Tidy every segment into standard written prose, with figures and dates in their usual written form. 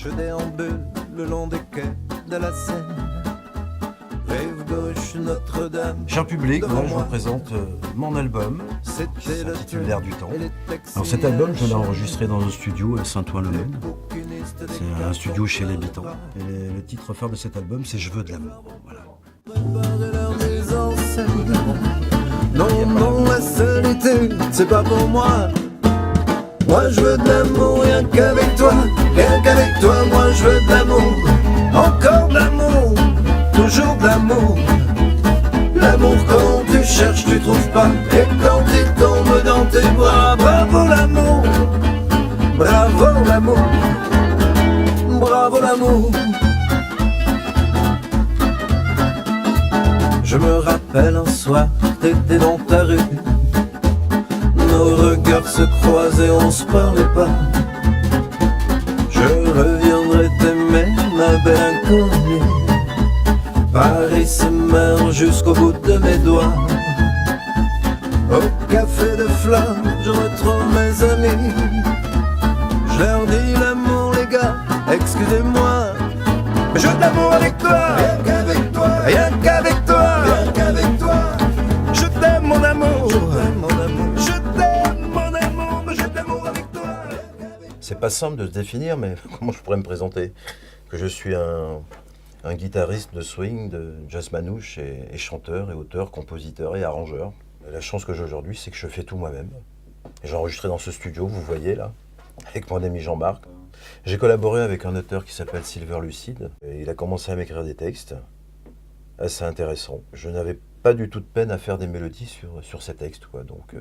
Je déambule le long des quais de la Seine. Rive gauche, Notre-Dame. Cher public, là je vous présente mon album qui s'intitule L'air du temps. Alors cet album, je l'ai enregistré dans un studio à Saint-Ouen-le-Maine. C'est un studio chez l'habitant. Et le titre phare de cet album, c'est Je veux de l'amour. Voilà. Non, non, la solitude, c'est pas pour moi. Moi je veux de l'amour, rien qu'avec toi. Rien qu'avec toi, moi je veux de l'amour. Encore de l'amour, toujours de l'amour. L'amour quand tu cherches, tu trouves pas. Et quand il tombe dans tes bras, bravo l'amour. Bravo l'amour. Bravo l'amour. Je me rappelle un soir, t'étais dans ta rue. Nos regards se croisaient, on se parlait pas. Je reviendrai t'aimer, ma belle inconnue. Paris se meurt jusqu'au bout de mes doigts. Au café de flammes, je retrouve mes amis. Je leur dis l'amour les gars, excusez-moi, mais je veux de l'amour avec toi. Rien qu'avec toi, rien qu'avec toi, rien qu'avec toi. Je t'aime mon amour, je t'aime mon amour, je t'aime mon amour, mais je veux de l'amour avec toi. C'est pas simple de se définir, mais comment je pourrais me présenter? Que je suis un guitariste de swing, de jazz manouche et chanteur et auteur, compositeur et arrangeur. La chance que j'ai aujourd'hui, c'est que je fais tout moi-même. J'ai enregistré dans ce studio, vous voyez là, avec mon ami Jean-Marc. J'ai collaboré avec un auteur qui s'appelle Silver Lucide. Et il a commencé à m'écrire des textes assez intéressants. Je n'avais pas du tout de peine à faire des mélodies sur ces textes, quoi. Donc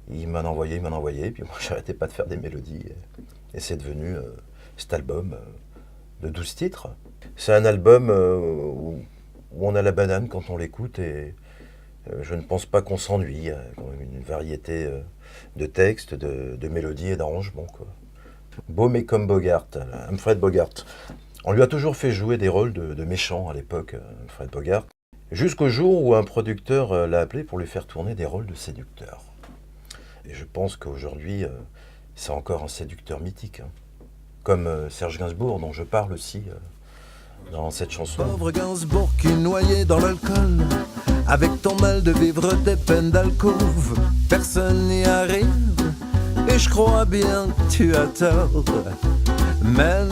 il m'en envoyait, et puis moi j'arrêtais pas de faire des mélodies. Et c'est devenu cet album de 12 titres. C'est un album où on a la banane quand on l'écoute et je ne pense pas qu'on s'ennuie. Il y a une variété de textes, de mélodies et d'arrangements, quoi. Beau mais comme Bogart, Humphrey Bogart. On lui a toujours fait jouer des rôles de méchants à l'époque, Humphrey Bogart, jusqu'au jour où un producteur l'a appelé pour lui faire tourner des rôles de séducteur. Et je pense qu'aujourd'hui, c'est encore un séducteur mythique, hein. Comme Serge Gainsbourg, dont je parle aussi dans cette chanson. Pauvre Gainsbourg qui noyait dans l'alcool, avec ton mal de vivre tes peines d'alcôve, personne n'y arrive, et je crois bien que tu as tort, même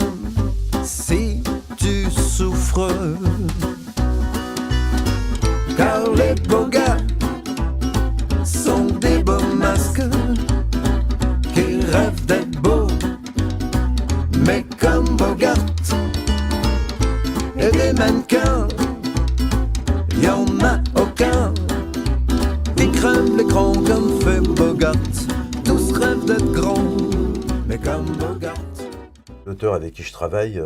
si tu souffres. Car les beaux gars sont des beaux masques qui rêvent d'être beaux, mais comme Bogart et des mannequins, y en a aucun qui crève l'écran comme fait Bogart. Tous rêvent d'être grands, mais comme Bogart. L'auteur avec qui je travaille,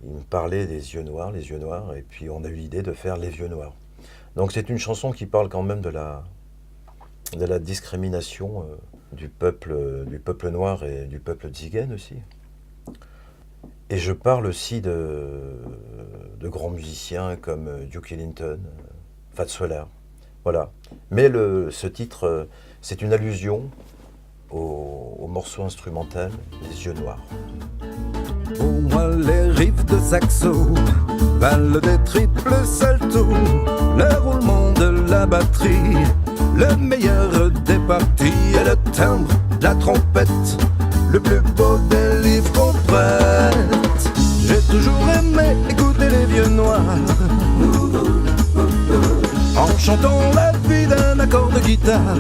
il me parlait des yeux noirs, et puis on a eu l'idée de faire Les Vieux Noirs. Donc c'est une chanson qui parle quand même de la discrimination du peuple noir et du peuple tsigane aussi. Et je parle aussi de grands musiciens comme Duke Ellington, Fats Waller, voilà. Mais ce titre, c'est une allusion au morceau instrumental Les Yeux Noirs. Pour moi les riffs de saxo valent des triples saltos, le roulement de la batterie, le meilleur des parties, et le timbre de la trompette, le plus beau des livres qu'on prête. J'ai toujours aimé écouter les vieux noirs en chantant la vie d'un accord de guitare.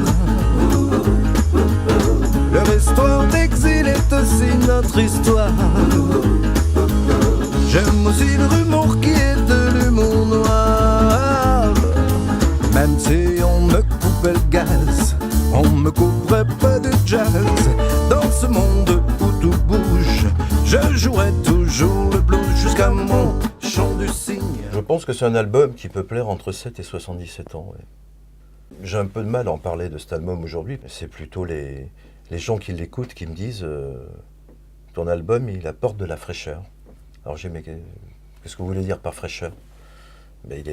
Leur histoire d'exil est aussi notre histoire. J'aime aussi leur humour qui est de l'humour noir. Même si on me coupait le gaz, on me couperait pas de jazz. Dans ce monde où tout bouge, je jouerai toujours le blues jusqu'à mon chant du cygne. Je pense que c'est un album qui peut plaire entre 7 et 77 ans. Ouais. J'ai un peu de mal à en parler de cet album aujourd'hui. C'est plutôt les gens qui l'écoutent qui me disent ton album, il apporte de la fraîcheur. Alors j'ai mais qu'est-ce que vous voulez dire par fraîcheur? Mais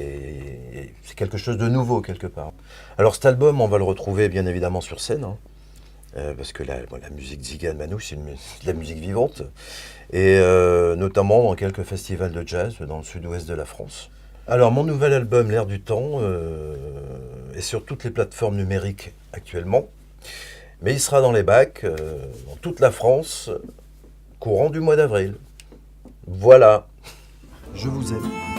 c'est quelque chose de nouveau quelque part. Alors cet album, on va le retrouver bien évidemment sur scène, hein. parce que la musique Tziganes Manouche, c'est de la musique vivante, et notamment dans quelques festivals de jazz dans le sud-ouest de la France. Alors, mon nouvel album, L'air du temps, est sur toutes les plateformes numériques actuellement, mais il sera dans les bacs, dans toute la France, courant du mois d'avril. Voilà. Je vous aime.